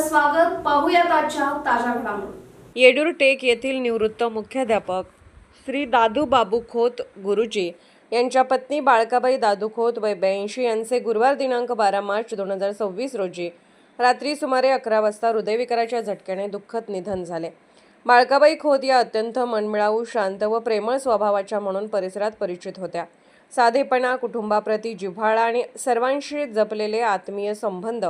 आपलं स्वागत. पाहूयात आजच्या ताज्या घडामोडी. येडूर टेक येथील निवृत्त मुख्याध्यापक श्री दादू बाबू खोत गुरुजी यांच्या पत्नी बाळकाबाई दादू खोत वय 82 यांचे गुरुवार दिनांक 12 मार्च 2026 रोजी रात्री सुमारे 11 वाजता हृदयविकाराच्या झटक्याने दुःखद निधन झाले. बाळकाबाई खोत या अत्यंत मनमिळावू, शांत व प्रेमळ स्वभावाच्या म्हणून परिसरात परिचित होत्या. साधेपणा, कुटुंबाप्रती जिव्हाळा आणि सर्वांशी जपलेले आत्मीय संबंध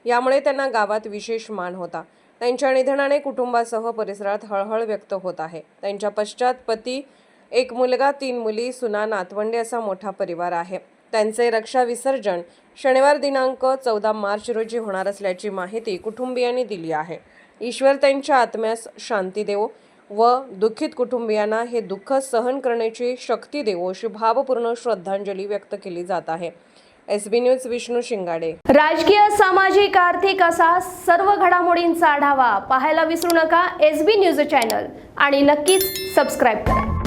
यामुळे त्यांना गावात विशेष मान होता. त्यांच्या निधनाने कुटुंबासह परिसरात हळहळ व्यक्त होत आहे. त्यांच्या पश्चात पती, एक मुलगा, 3 मुली, सुना, नातवंडे असा मोठा परिवार आहे. त्यांचे रक्षा विसर्जन शनिवार दिनांक 14 मार्च रोजी होणार असल्याची माहिती कुटुंबियांनी दिली आहे. ईश्वर त्यांच्या आत्म्यास शांती देवो व दुःखित कुटुंबियांना हे दुःख सहन करण्याची शक्ती देवो अशी भावपूर्ण श्रद्धांजली व्यक्त केली जात आहे. SB न्यूज विष्णू शिंगाडे. राजकीय, सामाजिक, आर्थिक असा सर्व घडामोडींचा आढावा पाहायला विसरू नका SB न्यूज चॅनल आणि नक्कीच सबस्क्राईब करा.